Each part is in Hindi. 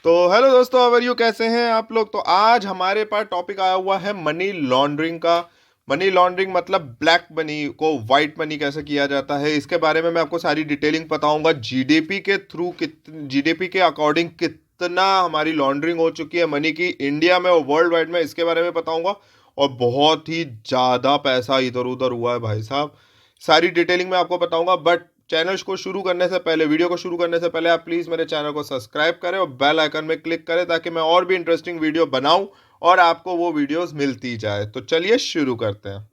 तो हेलो दोस्तों, अवर यू कैसे हैं आप लोग। तो आज हमारे पास टॉपिक आया हुआ है मनी लॉन्ड्रिंग का। मनी लॉन्ड्रिंग मतलब ब्लैक मनी को वाइट मनी कैसे किया जाता है, इसके बारे में मैं आपको सारी डिटेलिंग बताऊंगा। जीडीपी के थ्रू जीडीपी के अकॉर्डिंग कितना हमारी लॉन्ड्रिंग हो चुकी है मनी की इंडिया में और वर्ल्ड वाइड में, इसके बारे में बताऊंगा। और बहुत ही ज़्यादा पैसा इधर उधर हुआ है भाई साहब, सारी डिटेलिंग मैं आपको बताऊंगा। बट चैनल को शुरू करने से पहले, वीडियो को शुरू करने से पहले आप प्लीज़ मेरे चैनल को सब्सक्राइब करें और बेल आइकन में क्लिक करें ताकि मैं और भी इंटरेस्टिंग वीडियो बनाऊं और आपको वो वीडियोस मिलती जाए। तो चलिए शुरू करते हैं।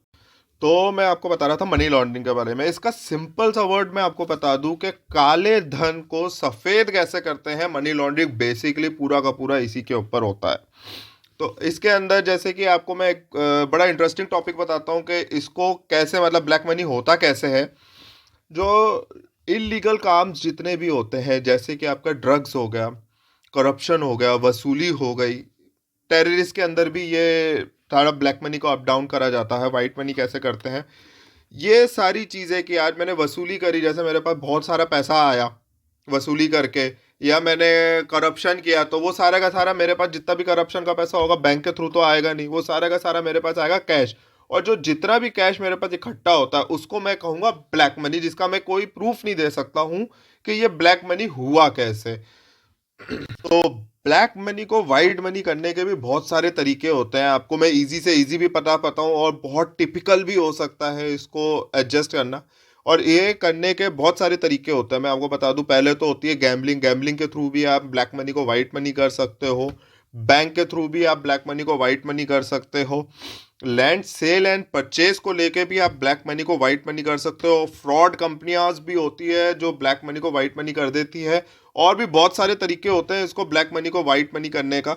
तो मैं आपको बता रहा था मनी लॉन्ड्रिंग के बारे में। इसका सिंपल सा वर्ड मैं आपको बता दूं कि काले धन को सफ़ेद कैसे करते हैं। मनी लॉन्ड्रिंग बेसिकली पूरा का पूरा इसी के ऊपर होता है। तो इसके अंदर जैसे कि आपको मैं एक बड़ा इंटरेस्टिंग टॉपिक बताता हूँ कि इसको कैसे, मतलब ब्लैक मनी होता कैसे है। जो इलीगल काम जितने भी होते हैं, जैसे कि आपका ड्रग्स हो गया, करप्शन हो गया, वसूली हो गई, टेररिस्ट के अंदर भी ये सारा ब्लैक मनी को अप डाउन करा जाता है। वाइट मनी कैसे करते हैं, ये सारी चीज़ें कि आज मैंने वसूली करी, जैसे मेरे पास बहुत सारा पैसा आया वसूली करके, या मैंने करप्शन किया, तो वो सारा का सारा मेरे पास जितना भी करप्शन का पैसा होगा बैंक के थ्रू तो आएगा नहीं, वो सारा का सारा मेरे पास आएगा कैश। और जो जितना भी कैश मेरे पास इकट्ठा होता है उसको मैं कहूँगा ब्लैक मनी, जिसका मैं कोई प्रूफ नहीं दे सकता हूँ कि ये ब्लैक मनी हुआ कैसे। तो ब्लैक मनी को वाइट मनी करने के भी बहुत सारे तरीके होते हैं। आपको मैं इजी से इजी भी पता हूँ और बहुत टिपिकल भी हो सकता है इसको एडजस्ट करना। और ये करने के बहुत सारे तरीके होते हैं, मैं आपको बता दूं। पहले तो होती है गैम्बलिंग। गैम्बलिंग के थ्रू भी आप ब्लैक मनी को वाइट मनी कर सकते हो। बैंक के थ्रू भी आप ब्लैक मनी को वाइट मनी कर सकते हो। लैंड सेल एंड परचेज को लेके भी आप ब्लैक मनी को वाइट मनी कर सकते हो। फ्रॉड कंपनियां भी होती है जो ब्लैक मनी को वाइट मनी कर देती है। और भी बहुत सारे तरीके होते हैं इसको ब्लैक मनी को वाइट मनी करने का।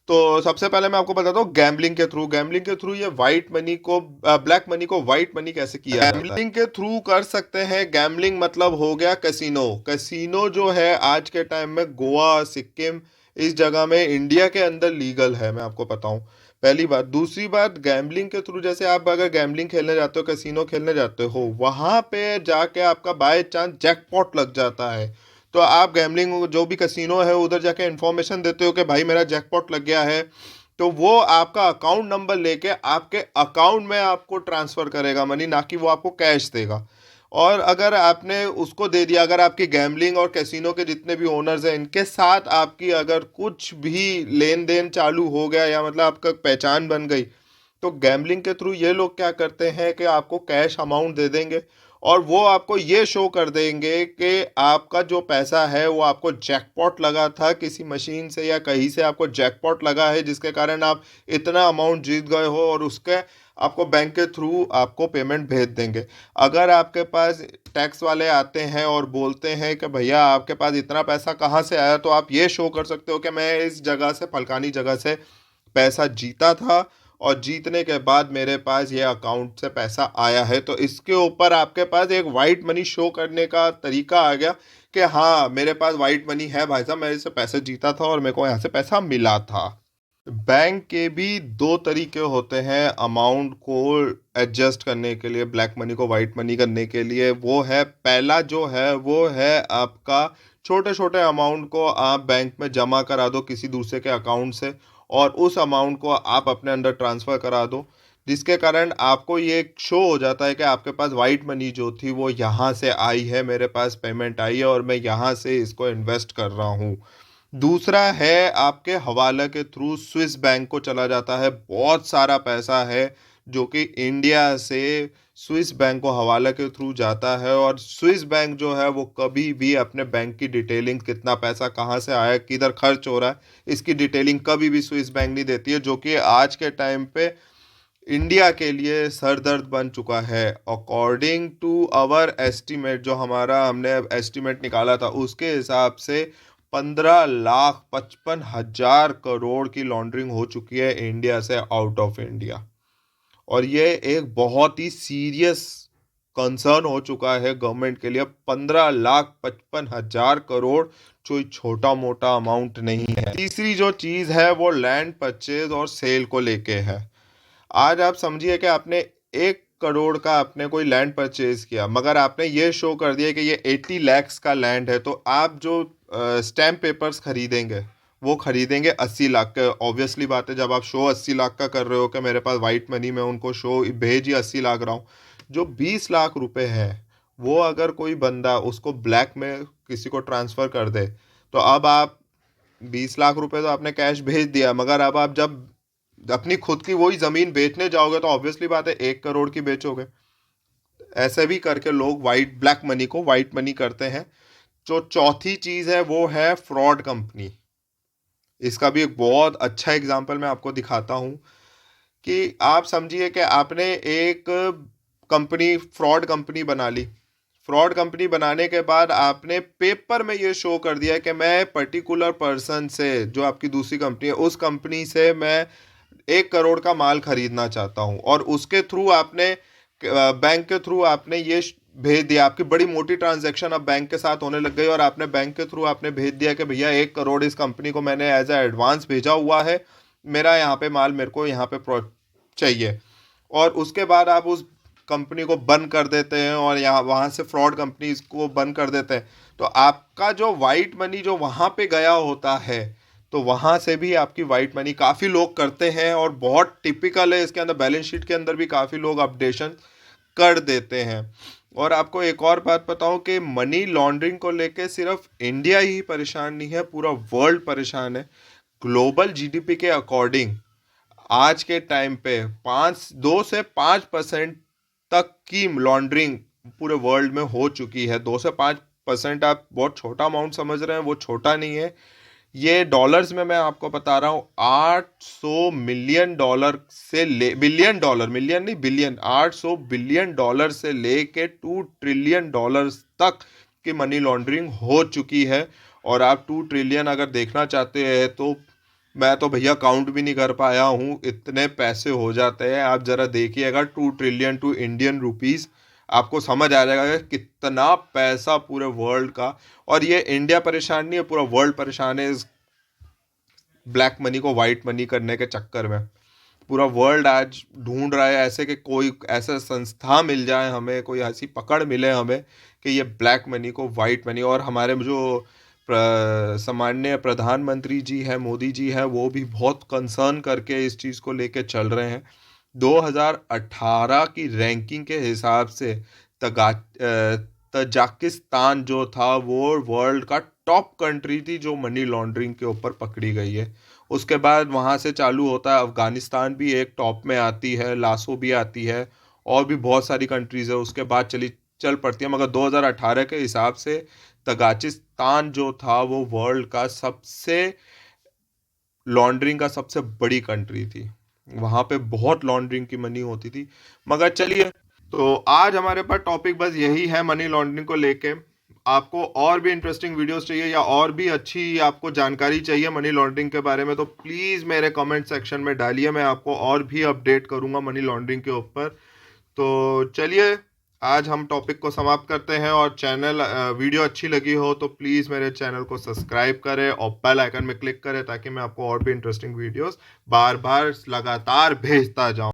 तो सबसे पहले मैं आपको बताता हूँ गैम्बलिंग के थ्रू। गैम्बलिंग के थ्रू ये वाइट मनी को, ब्लैक मनी को वाइट मनी कैसे किया जाता है। गैम्बलिंग के थ्रू कर सकते हैं। गैम्बलिंग मतलब हो गया कैसीनो। कैसीनो जो है आज के टाइम में गोवा, सिक्किम, इस जगह में इंडिया के अंदर लीगल है, मैं आपको बताऊं। पहली बात। दूसरी बात, गैम्बलिंग के थ्रू जैसे आप अगर गैम्बलिंग खेलने जाते हो, कैसीनो खेलने जाते हो, वहां पे जाके आपका बाय चांस जैकपॉट लग जाता है, तो आप गैम्बलिंग जो भी कैसीनो है उधर जाके इन्फॉर्मेशन देते हो कि भाई मेरा जैकपॉट लग गया है, तो वो आपका अकाउंट नंबर लेके आपके अकाउंट में आपको ट्रांसफ़र करेगा मनी, ना कि वो आपको कैश देगा। और अगर आपने उसको दे दिया, अगर आपकी गैम्बलिंग और कैसीनो के जितने भी ओनर्स हैं इनके साथ आपकी अगर कुछ भी लेन देन चालू हो गया, या मतलब आपका पहचान बन गई, तो गैम्बलिंग के थ्रू ये लोग क्या करते हैं कि आपको कैश अमाउंट दे देंगे और वो आपको ये शो कर देंगे कि आपका जो पैसा है वो आपको जैकपॉट लगा था किसी मशीन से या कहीं से, आपको जैकपॉट लगा है जिसके कारण आप इतना अमाउंट जीत गए हो, और उसके आपको बैंक के थ्रू आपको पेमेंट भेज देंगे। अगर आपके पास टैक्स वाले आते हैं और बोलते हैं कि भैया आपके पास इतना पैसा कहाँ से आया, तो आप ये शो कर सकते हो कि मैं इस जगह से, फलकानी जगह से पैसा जीता था और जीतने के बाद मेरे पास ये अकाउंट से पैसा आया है। तो इसके ऊपर आपके पास एक वाइट मनी शो करने का तरीका आ गया कि हाँ मेरे पास वाइट मनी है भाई साहब, मैं इससे पैसे जीता था और मेरे को यहाँ से पैसा मिला था। बैंक के भी दो तरीके होते हैं अमाउंट को एडजस्ट करने के लिए, ब्लैक मनी को वाइट मनी करने के लिए। वो है, पहला जो है वो है आपका छोटे छोटे अमाउंट को आप बैंक में जमा करा दो किसी दूसरे के अकाउंट से, और उस अमाउंट को आप अपने अंदर ट्रांसफ़र करा दो, जिसके कारण आपको ये शो हो जाता है कि आपके पास वाइट मनी जो थी वो यहाँ से आई है, मेरे पास पेमेंट आई है और मैं यहाँ से इसको इन्वेस्ट कर रहा हूँ। दूसरा है आपके हवाले के थ्रू स्विस बैंक को चला जाता है। बहुत सारा पैसा है जो कि इंडिया से स्विस बैंक को हवाले के थ्रू जाता है, और स्विस बैंक जो है वो कभी भी अपने बैंक की डिटेलिंग, कितना पैसा कहाँ से आया, किधर खर्च हो रहा है, इसकी डिटेलिंग कभी भी स्विस बैंक नहीं देती है, जो कि आज के टाइम पे इंडिया के लिए सर दर्द बन चुका है। अकॉर्डिंग टू आवर एस्टीमेट, जो हमारा हमने एस्टीमेट निकाला था उसके हिसाब से 15,55,000 करोड़ की लॉन्ड्रिंग हो चुकी है इंडिया से आउट ऑफ इंडिया। और ये एक बहुत ही सीरियस कंसर्न हो चुका है गवर्नमेंट के लिए। 15,55,000 करोड़ कोई छोटा मोटा अमाउंट नहीं है। तीसरी जो चीज़ है वो लैंड परचेज और सेल को लेके है। आज आप समझिए कि आपने 1 करोड़ का आपने कोई लैंड परचेज किया, मगर आपने ये शो कर दिया कि ये 80 लैक्स का लैंड है, तो आप जो स्टैम्प पेपर्स खरीदेंगे वो खरीदेंगे 80 लाख का। ऑब्वियसली बात है, जब आप शो 80 लाख का कर रहे हो कि मेरे पास वाइट मनी में उनको शो भेज ही 80 लाख रहा हूँ, जो 20 लाख रुपए है वो अगर कोई बंदा उसको ब्लैक में किसी को ट्रांसफर कर दे, तो अब आप 20 लाख रुपए तो आपने कैश भेज दिया, मगर अब आप जब अपनी खुद की वही जमीन बेचने जाओगे तो ऑब्वियसली बात है 1 करोड़ की बेचोगे। ऐसे भी करके लोग वाइट ब्लैक मनी को वाइट मनी करते हैं। जो चौथी चीज है वो है फ्रॉड कंपनी। इसका भी एक बहुत अच्छा एग्जांपल मैं आपको दिखाता हूँ कि आप समझिए कि आपने एक कंपनी फ्रॉड कंपनी बना ली। फ्रॉड कंपनी बनाने के बाद आपने पेपर में ये शो कर दिया कि मैं पर्टिकुलर पर्सन से, जो आपकी दूसरी कंपनी है उस कंपनी से मैं 1 करोड़ का माल खरीदना चाहता हूँ, और उसके थ्रू आपने बैंक के थ्रू आपने ये भेज दिया। आपकी बड़ी मोटी ट्रांजैक्शन अब बैंक के साथ होने लग गई और आपने बैंक के थ्रू आपने भेज दिया कि भैया 1 करोड़ इस कंपनी को मैंने एज ए एडवांस भेजा हुआ है, मेरा यहाँ पे माल मेरे को यहाँ पे चाहिए। और उसके बाद आप उस कंपनी को बंद कर देते हैं और यहाँ वहाँ से फ्रॉड कंपनीज को बंद कर देते हैं, तो आपका जो वाइट मनी जो वहाँ पे गया होता है, तो वहाँ से भी आपकी वाइट मनी काफ़ी लोग करते हैं और बहुत टिपिकल है। इसके अंदर बैलेंस शीट के अंदर भी काफ़ी लोग अपडेशन कर देते हैं। और आपको एक और बात बताऊं कि मनी लॉन्ड्रिंग को लेके सिर्फ इंडिया ही परेशान नहीं है, पूरा वर्ल्ड परेशान है। ग्लोबल जीडीपी के अकॉर्डिंग आज के टाइम पे 2 से 5% तक की लॉन्ड्रिंग पूरे वर्ल्ड में हो चुकी है। 2 से 5% आप बहुत छोटा अमाउंट समझ रहे हैं, वो छोटा नहीं है। ये डॉलर्स में मैं आपको बता रहा हूँ, 800 मिलियन डॉलर से ले बिलियन डॉलर, मिलियन नहीं बिलियन, 800 बिलियन डॉलर से लेके 2 ट्रिलियन डॉलर तक की मनी लॉन्ड्रिंग हो चुकी है। और आप 2 ट्रिलियन अगर देखना चाहते हैं तो मैं तो भैया काउंट भी नहीं कर पाया हूँ, इतने पैसे हो जाते हैं। आप जरा देखिएगा 2 ट्रिलियन टू इंडियन रुपीस, आपको समझ आ जाएगा कि कितना पैसा पूरे वर्ल्ड का। और ये इंडिया परेशान नहीं है, पूरा वर्ल्ड परेशान है इस ब्लैक मनी को वाइट मनी करने के चक्कर में। पूरा वर्ल्ड आज ढूंढ रहा है ऐसे कि कोई ऐसा संस्था मिल जाए हमें, कोई ऐसी पकड़ मिले हमें कि ये ब्लैक मनी को वाइट मनी। और हमारे जो सामान्य प्रधानमंत्री जी है, मोदी जी है, वो भी बहुत कंसर्न करके इस चीज़ को लेके चल रहे हैं। 2018 की रैंकिंग के हिसाब से तजाकिस्तान जो था वो वर्ल्ड का टॉप कंट्री थी जो मनी लॉन्ड्रिंग के ऊपर पकड़ी गई है। उसके बाद वहाँ से चालू होता है, अफगानिस्तान भी एक टॉप में आती है, लासो भी आती है, और भी बहुत सारी कंट्रीज़ है उसके बाद चल पड़ती है। मगर 2018 के हिसाब से तजाकिस्तान जो था वो वर्ल्ड का सबसे लॉन्ड्रिंग का सबसे बड़ी कंट्री थी। वहाँ पे बहुत लॉन्ड्रिंग की मनी होती थी। मगर चलिए, तो आज हमारे पास टॉपिक बस यही है मनी लॉन्ड्रिंग को लेके। आपको और भी इंटरेस्टिंग वीडियोस चाहिए या और भी अच्छी आपको जानकारी चाहिए मनी लॉन्ड्रिंग के बारे में, तो प्लीज़ मेरे कमेंट सेक्शन में डालिए, मैं आपको और भी अपडेट करूंगा मनी लॉन्ड्रिंग के ऊपर। तो चलिए, आज हम टॉपिक को समाप्त करते हैं। और वीडियो अच्छी लगी हो तो प्लीज़ मेरे चैनल को सब्सक्राइब करें और बेल आइकन में क्लिक करें, ताकि मैं आपको और भी इंटरेस्टिंग वीडियोस बार बार लगातार भेजता जाऊं।